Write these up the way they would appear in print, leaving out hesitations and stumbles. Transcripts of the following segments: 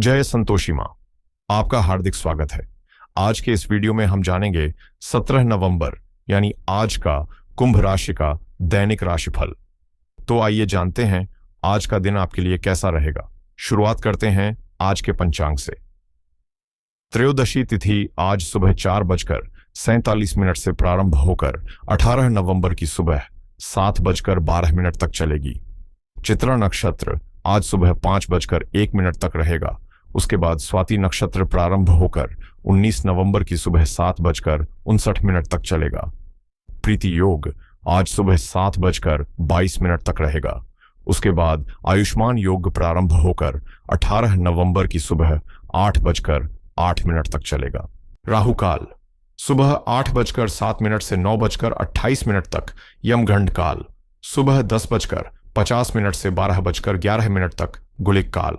जय संतोषी माँ, आपका हार्दिक स्वागत है। आज के इस वीडियो में हम जानेंगे 17 नवंबर यानी आज का कुंभ राशि का दैनिक राशिफल। तो आइए जानते हैं आज का दिन आपके लिए कैसा रहेगा। शुरुआत करते हैं आज के पंचांग से। त्रयोदशी तिथि आज सुबह 4:47 से प्रारंभ होकर 18 नवंबर की सुबह 7:12 तक चलेगी। चित्रा नक्षत्र आज सुबह 5:01 तक रहेगा। उसके बाद स्वाति नक्षत्र प्रारंभ होकर 19 नवंबर की सुबह 7:59 तक चलेगा। प्रीति योग आज सुबह 7:22 तक रहेगा। उसके बाद आयुष्मान योग प्रारंभ होकर 18 नवंबर की सुबह 8:08 तक चलेगा। राहु काल सुबह 8:07 से 9:28 तक। यमगंड काल सुबह 10:50 से 12:11 तक। गुलिक काल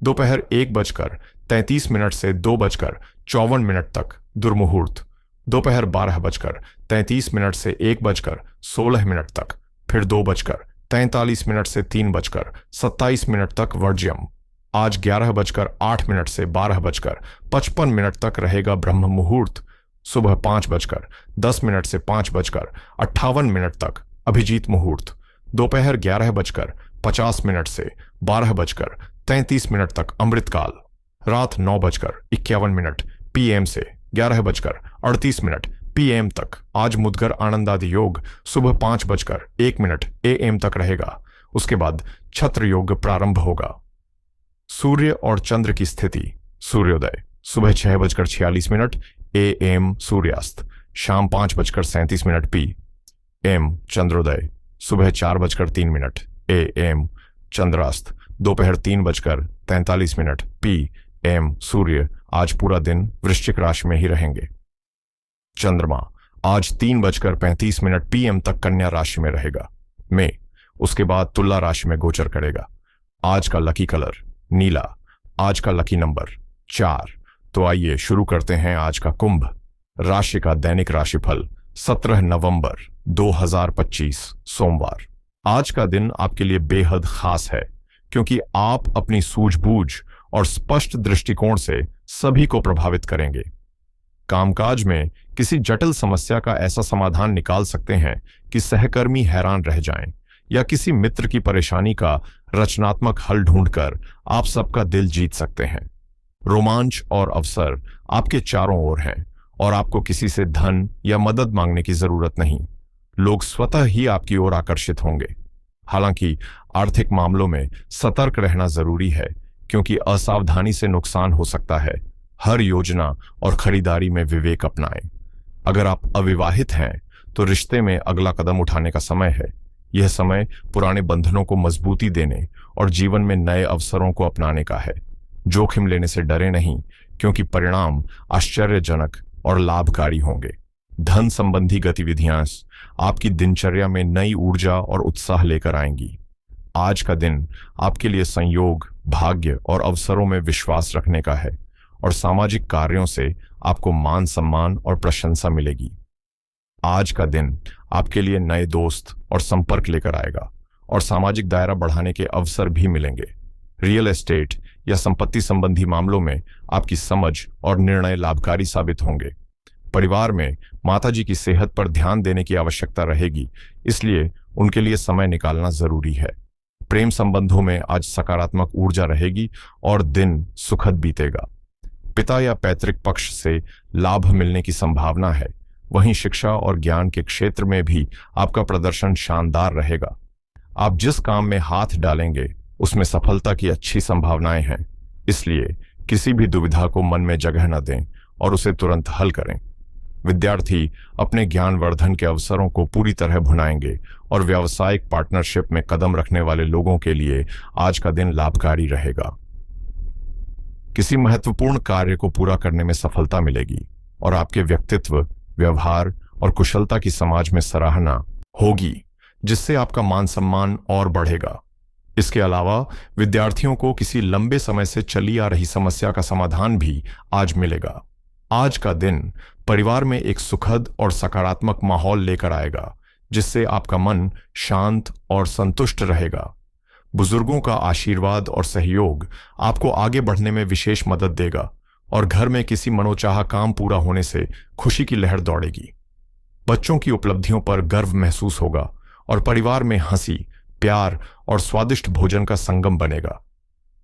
दोपहर 1:33 से 2:54 तक। दुर्मुहूर्त दोपहर 12:33 से 1:16 तक। फिर 2:43 से 3:27 तक वर्ज्यम। आज 11:08 से 12:55 तक रहेगा ब्रह्म मुहूर्त। सुबह 5:10 से 5:58 तक अभिजीत मुहूर्त। दोपहर 11:50 से 12:33 तक अमृतकाल। रात 9:51 PM से 11:38 PM तक आज मुदगर आनंदादि योग सुबह 5:01 AM तक रहेगा। उसके बाद छत्र योग प्रारंभ होगा। सूर्य और चंद्र की स्थिति। सूर्योदय सुबह 6:46 AM। सूर्यास्त शाम 5:37 PM। चंद्रोदय सुबह 4:03 AM। चंद्रास्त दोपहर 3:43 PM। सूर्य आज पूरा दिन वृश्चिक राशि में ही रहेंगे। चंद्रमा आज 3:35 PM तक कन्या राशि में रहेगा। उसके बाद तुला राशि में गोचर करेगा। आज का लकी कलर नीला। आज का लकी नंबर 4। तो आइए शुरू करते हैं आज का कुंभ राशि का दैनिक राशिफल 17 नवंबर 2025 सोमवार। आज का दिन आपके लिए बेहद खास है क्योंकि आप अपनी सूझबूझ और स्पष्ट दृष्टिकोण से सभी को प्रभावित करेंगे। कामकाज में किसी जटिल समस्या का ऐसा समाधान निकाल सकते हैं कि सहकर्मी हैरान रह जाएं, या किसी मित्र की परेशानी का रचनात्मक हल ढूंढकर आप सबका दिल जीत सकते हैं। रोमांच और अवसर आपके चारों ओर हैं और आपको किसी से धन या मदद मांगने की जरूरत नहीं। लोग स्वतः ही आपकी ओर आकर्षित होंगे। हालांकि आर्थिक मामलों में सतर्क रहना जरूरी है क्योंकि असावधानी से नुकसान हो सकता है। हर योजना और खरीदारी में विवेक अपनाएं। अगर आप अविवाहित हैं तो रिश्ते में अगला कदम उठाने का समय है। यह समय पुराने बंधनों को मजबूती देने और जीवन में नए अवसरों को अपनाने का है। जोखिम लेने से डरे नहीं क्योंकि परिणाम आश्चर्यजनक और लाभकारी होंगे। धन संबंधी गतिविधियां आपकी दिनचर्या में नई ऊर्जा और उत्साह लेकर आएंगी। आज का दिन आपके लिए संयोग, भाग्य और अवसरों में विश्वास रखने का है और सामाजिक कार्यों से आपको मान सम्मान और प्रशंसा मिलेगी। आज का दिन आपके लिए नए दोस्त और संपर्क लेकर आएगा और सामाजिक दायरा बढ़ाने के अवसर भी मिलेंगे। रियल एस्टेट या संपत्ति संबंधी मामलों में आपकी समझ और निर्णय लाभकारी साबित होंगे। परिवार में माताजी की सेहत पर ध्यान देने की आवश्यकता रहेगी, इसलिए उनके लिए समय निकालना जरूरी है। प्रेम संबंधों में आज सकारात्मक ऊर्जा रहेगी और दिन सुखद बीतेगा। पिता या पैतृक पक्ष से लाभ मिलने की संभावना है। वहीं शिक्षा और ज्ञान के क्षेत्र में भी आपका प्रदर्शन शानदार रहेगा। आप जिस काम में हाथ डालेंगे उसमें सफलता की अच्छी संभावनाएं हैं, इसलिए किसी भी दुविधा को मन में जगह न दें और उसे तुरंत हल करें। विद्यार्थी अपने ज्ञानवर्धन के अवसरों को पूरी तरह भुनाएंगे और व्यावसायिक पार्टनरशिप में कदम रखने वाले लोगों के लिए आज का दिन लाभकारी रहेगा। किसी महत्वपूर्ण कार्य को पूरा करने में सफलता मिलेगी और आपके व्यक्तित्व, व्यवहार और कुशलता की समाज में सराहना होगी, जिससे आपका मान सम्मान और बढ़ेगा। इसके अलावा विद्यार्थियों को किसी लंबे समय से चली आ रही समस्या का समाधान भी आज मिलेगा। आज का दिन परिवार में एक सुखद और सकारात्मक माहौल लेकर आएगा, जिससे आपका मन शांत और संतुष्ट रहेगा। बुजुर्गों का आशीर्वाद और सहयोग आपको आगे बढ़ने में विशेष मदद देगा और घर में किसी मनोचाहा काम पूरा होने से खुशी की लहर दौड़ेगी। बच्चों की उपलब्धियों पर गर्व महसूस होगा और परिवार में हंसी, प्यार और स्वादिष्ट भोजन का संगम बनेगा।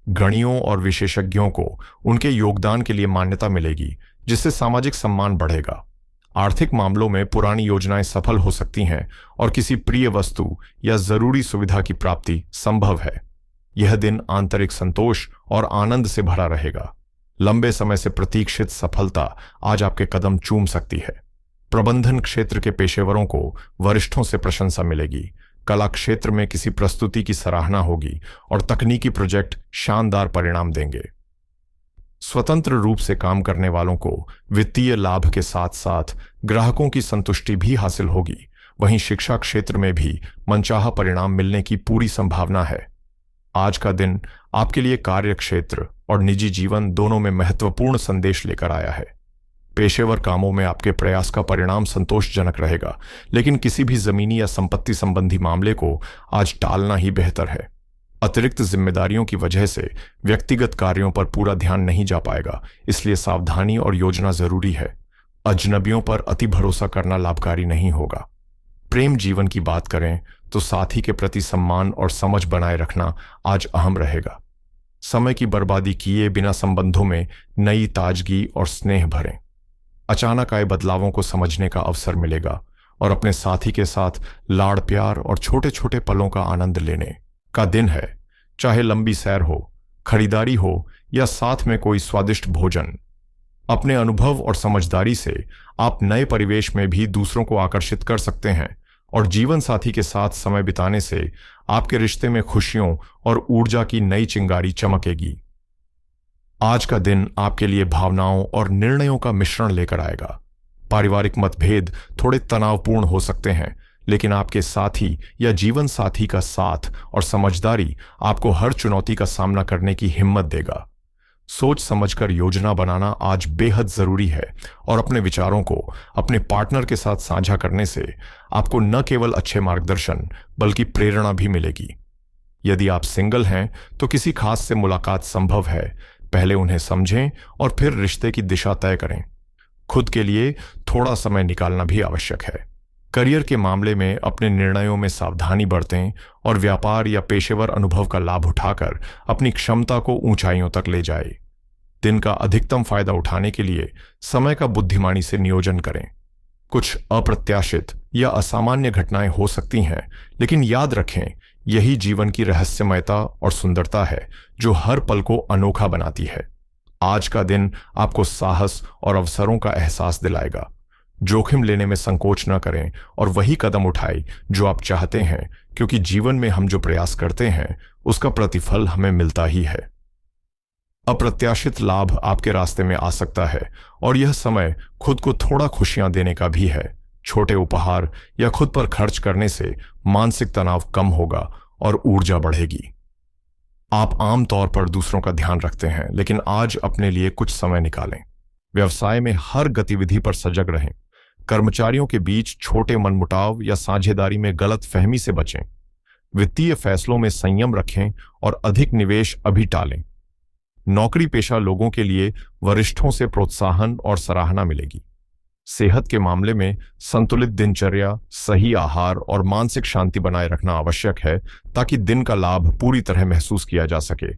गणियों और विशेषज्ञों को उनके योगदान के लिए मान्यता मिलेगी, जिससे सामाजिक सम्मान बढ़ेगा। आर्थिक मामलों में पुरानी योजनाएं सफल हो सकती हैं और किसी प्रिय वस्तु या जरूरी सुविधा की प्राप्ति संभव है। यह दिन आंतरिक संतोष और आनंद से भरा रहेगा। लंबे समय से प्रतीक्षित सफलता आज आपके कदम चूम सकती है। प्रबंधन क्षेत्र के पेशेवरों को वरिष्ठों से प्रशंसा मिलेगी। कला क्षेत्र में किसी प्रस्तुति की सराहना होगी और तकनीकी प्रोजेक्ट शानदार परिणाम देंगे। स्वतंत्र रूप से काम करने वालों को वित्तीय लाभ के साथ साथ ग्राहकों की संतुष्टि भी हासिल होगी। वहीं शिक्षा क्षेत्र में भी मनचाहा परिणाम मिलने की पूरी संभावना है। आज का दिन आपके लिए कार्य क्षेत्र और निजी जीवन दोनों में महत्वपूर्ण संदेश लेकर आया है। पेशेवर कामों में आपके प्रयास का परिणाम संतोषजनक रहेगा, लेकिन किसी भी जमीनी या संपत्ति संबंधी मामले को आज टालना ही बेहतर है। अतिरिक्त जिम्मेदारियों की वजह से व्यक्तिगत कार्यों पर पूरा ध्यान नहीं जा पाएगा, इसलिए सावधानी और योजना जरूरी है। अजनबियों पर अति भरोसा करना लाभकारी नहीं होगा। प्रेम जीवन की बात करें तो साथी के प्रति सम्मान और समझ बनाए रखना आज अहम रहेगा। समय की बर्बादी किए बिना संबंधों में नई ताजगी और स्नेह भरें। अचानक आए बदलावों को समझने का अवसर मिलेगा और अपने साथी के साथ लाड़ प्यार और छोटे छोटे पलों का आनंद लेने का दिन है। चाहे लंबी सैर हो, खरीदारी हो या साथ में कोई स्वादिष्ट भोजन, अपने अनुभव और समझदारी से आप नए परिवेश में भी दूसरों को आकर्षित कर सकते हैं और जीवन साथी के साथ समय बिताने से आपके रिश्ते में खुशियों और ऊर्जा की नई चिंगारी चमकेगी। आज का दिन आपके लिए भावनाओं और निर्णयों का मिश्रण लेकर आएगा। पारिवारिक मतभेद थोड़े तनावपूर्ण हो सकते हैं, लेकिन आपके साथी या जीवन साथी का साथ और समझदारी आपको हर चुनौती का सामना करने की हिम्मत देगा। सोच समझकर योजना बनाना आज बेहद जरूरी है और अपने विचारों को अपने पार्टनर के साथ साझा करने से आपको न केवल अच्छे मार्गदर्शन बल्कि प्रेरणा भी मिलेगी। यदि आप सिंगल हैं तो किसी खास से मुलाकात संभव है। पहले उन्हें समझें और फिर रिश्ते की दिशा तय करें। खुद के लिए थोड़ा समय निकालना भी आवश्यक है। करियर के मामले में अपने निर्णयों में सावधानी बरतें और व्यापार या पेशेवर अनुभव का लाभ उठाकर अपनी क्षमता को ऊंचाइयों तक ले जाएं। दिन का अधिकतम फायदा उठाने के लिए समय का बुद्धिमानी से नियोजन करें। कुछ अप्रत्याशित या असामान्य घटनाएं हो सकती हैं, लेकिन याद रखें, यही जीवन की रहस्यमयता और सुंदरता है जो हर पल को अनोखा बनाती है। आज का दिन आपको साहस और अवसरों का एहसास दिलाएगा। जोखिम लेने में संकोच न करें और वही कदम उठाएं जो आप चाहते हैं, क्योंकि जीवन में हम जो प्रयास करते हैं उसका प्रतिफल हमें मिलता ही है। अप्रत्याशित लाभ आपके रास्ते में आ सकता है और यह समय खुद को थोड़ा खुशियां देने का भी है। छोटे उपहार या खुद पर खर्च करने से मानसिक तनाव कम होगा और ऊर्जा बढ़ेगी। आप आम तौर पर दूसरों का ध्यान रखते हैं, लेकिन आज अपने लिए कुछ समय निकालें। व्यवसाय में हर गतिविधि पर सजग रहें। कर्मचारियों के बीच छोटे मनमुटाव या साझेदारी में गलत फहमी से बचें। वित्तीय फैसलों में संयम रखें और अधिक निवेश अभी टालें। नौकरी पेशा लोगों के लिए वरिष्ठों से प्रोत्साहन और सराहना मिलेगी। सेहत के मामले में संतुलित दिनचर्या, सही आहार और मानसिक शांति बनाए रखना आवश्यक है ताकि दिन का लाभ पूरी तरह महसूस किया जा सके।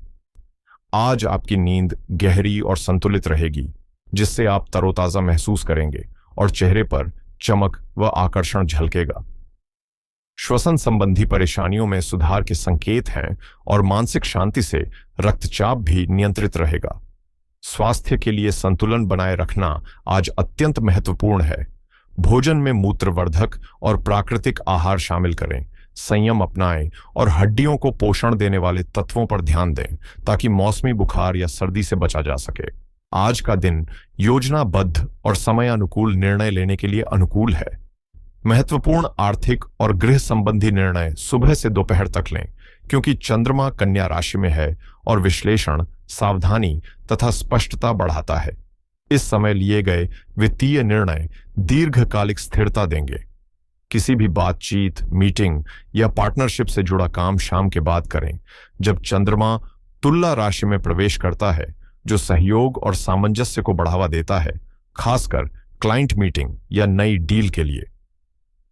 आज आपकी नींद गहरी और संतुलित रहेगी, जिससे आप तरोताजा महसूस करेंगे और चेहरे पर चमक व आकर्षण झलकेगा। श्वसन संबंधी परेशानियों में सुधार के संकेत हैं और मानसिक शांति से रक्तचाप भी नियंत्रित रहेगा। स्वास्थ्य के लिए संतुलन बनाए रखना आज अत्यंत महत्वपूर्ण है। भोजन में मूत्रवर्धक और प्राकृतिक आहार शामिल करें, संयम अपनाएं और हड्डियों को पोषण देने वाले तत्वों पर ध्यान दें ताकि मौसमी बुखार या सर्दी से बचा जा सके। आज का दिन योजनाबद्ध और समय अनुकूल निर्णय लेने के लिए अनुकूल है। महत्वपूर्ण आर्थिक और गृह संबंधी निर्णय सुबह से दोपहर तक लें, क्योंकि चंद्रमा कन्या राशि में है और विश्लेषण, सावधानी तथा स्पष्टता बढ़ाता है। इस समय लिए गए वित्तीय निर्णय दीर्घकालिक स्थिरता देंगे। किसी भी बातचीत, मीटिंग या पार्टनरशिप से जुड़ा काम शाम के बाद करें, जब चंद्रमा तुला राशि में प्रवेश करता है, जो सहयोग और सामंजस्य को बढ़ावा देता है, खासकर क्लाइंट मीटिंग या नई डील के लिए।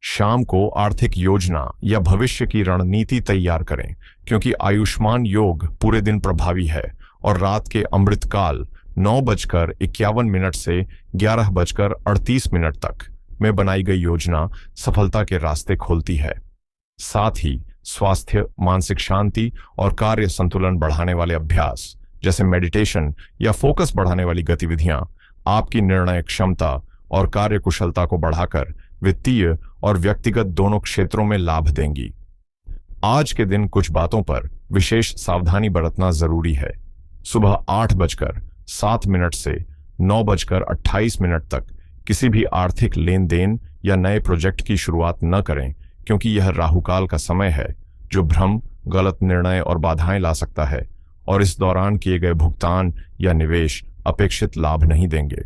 शाम को आर्थिक योजना या भविष्य की रणनीति तैयार करें, क्योंकि आयुष्मान योग पूरे दिन प्रभावी है और रात के अमृतकाल 9:51 से 11:38 तक में बनाई गई योजना सफलता के रास्ते खोलती है। साथ ही स्वास्थ्य, मानसिक शांति और कार्य संतुलन बढ़ाने वाले अभ्यास जैसे मेडिटेशन या फोकस बढ़ाने वाली गतिविधियां आपकी निर्णय क्षमता और कार्य कुशलता को बढ़ाकर वित्तीय और व्यक्तिगत दोनों क्षेत्रों में लाभ देंगी। आज के दिन कुछ बातों पर विशेष सावधानी बरतना जरूरी है। सुबह 8:07 से 9:28 तक किसी भी आर्थिक लेन देन या नए प्रोजेक्ट की शुरुआत न करें, क्योंकि यह राहुकाल का समय है जो भ्रम, गलत निर्णय और बाधाएं ला सकता है और इस दौरान किए गए भुगतान या निवेश अपेक्षित लाभ नहीं देंगे।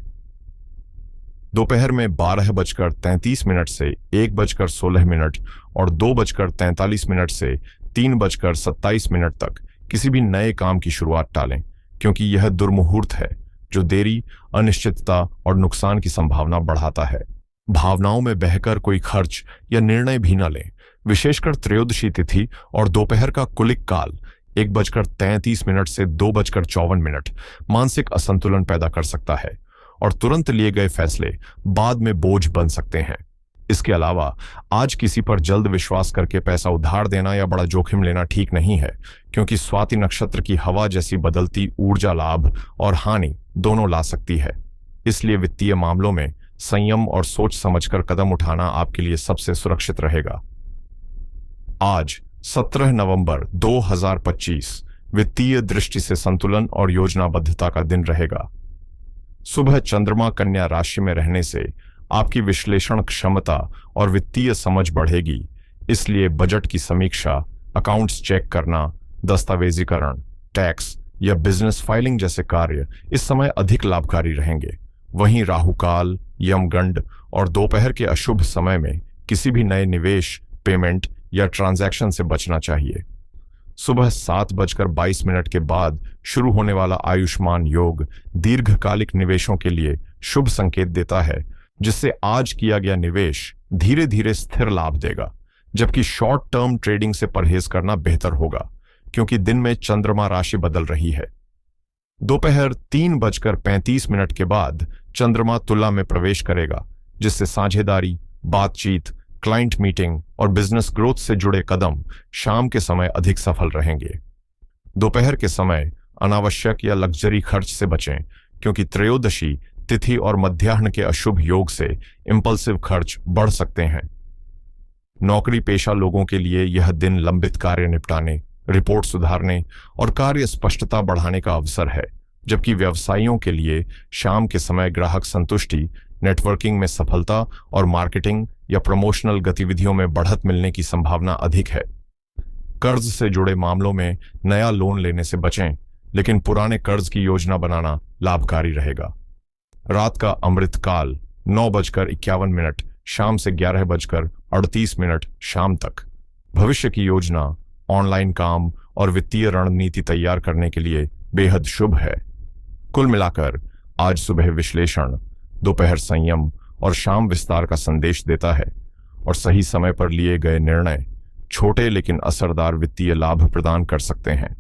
दोपहर में 12:33 से 1:16 और 2:43 से 3:27 तक किसी भी नए काम की शुरुआत टालें, क्योंकि यह दुर्मुहूर्त है जो देरी, अनिश्चितता और नुकसान की संभावना बढ़ाता है। भावनाओं में बहकर कोई खर्च या निर्णय भी न लें। विशेषकर त्रयोदशी तिथि और दोपहर का कुलिक काल 1:33 से 2:54 मानसिक असंतुलन पैदा कर सकता है और तुरंत लिए गए फैसले बाद में बोझ बन सकते हैं। इसके अलावा आज किसी पर जल्द विश्वास करके पैसा उधार देना या बड़ा जोखिम लेना ठीक नहीं है, क्योंकि स्वाति नक्षत्र की हवा जैसी बदलती ऊर्जा लाभ और हानि दोनों ला सकती है। इसलिए वित्तीय मामलों में संयम और सोच समझकर कदम उठाना आपके लिए सबसे सुरक्षित रहेगा। आज 17 नवंबर 2025 वित्तीय दृष्टि से संतुलन और योजनाबद्धता का दिन रहेगा। सुबह चंद्रमा कन्या राशि में रहने से आपकी विश्लेषण क्षमता और वित्तीय समझ बढ़ेगी, इसलिए बजट की समीक्षा, अकाउंट्स चेक करना, दस्तावेजीकरण, टैक्स या बिजनेस फाइलिंग जैसे कार्य इस समय अधिक लाभकारी रहेंगे। वहीं राहुकाल, यमगंड और दोपहर के अशुभ समय में किसी भी नए निवेश, पेमेंट या ट्रांजैक्शन से बचना चाहिए। सुबह 7:22 के बाद शुरू होने वाला आयुष्मान योग दीर्घकालिक निवेशों के लिए शुभ संकेत देता है, जिससे आज किया गया निवेश धीरे धीरे स्थिर लाभ देगा, जबकि शॉर्ट टर्म ट्रेडिंग से परहेज करना बेहतर होगा, क्योंकि दिन में चंद्रमा राशि बदल रही है। दोपहर 3:35 के बाद चंद्रमा तुला में प्रवेश करेगा, जिससे साझेदारी, बातचीत, क्लाइंट मीटिंग और बिजनेस ग्रोथ से जुड़े कदम शाम के समय अधिक सफल रहेंगे। दोपहर के समय अनावश्यक या लग्जरी खर्च से बचें, क्योंकि त्रयोदशी तिथि और मध्याह्न के अशुभ योग से इंपल्सिव खर्च बढ़ सकते हैं। नौकरी पेशा लोगों के लिए यह दिन लंबित कार्य निपटाने, रिपोर्ट सुधारने और कार्य स्पष्टता बढ़ाने का अवसर है, जबकि व्यवसायियों के लिए शाम के समय ग्राहक संतुष्टि, नेटवर्किंग में सफलता और मार्केटिंग या प्रमोशनल गतिविधियों में बढ़त मिलने की संभावना अधिक है। कर्ज से जुड़े मामलों में नया लोन लेने से बचें, लेकिन पुराने कर्ज की योजना बनाना लाभकारी रहेगा। रात का अमृतकाल 9:51 शाम से 11:38 शाम तक भविष्य की योजना, ऑनलाइन काम और वित्तीय रणनीति तैयार करने के लिए बेहद शुभ है। कुल मिलाकर आज सुबह विश्लेषण, दोपहर संयम और शाम विस्तार का संदेश देता है, और सही समय पर लिए गए निर्णय छोटे लेकिन असरदार वित्तीय लाभ प्रदान कर सकते हैं।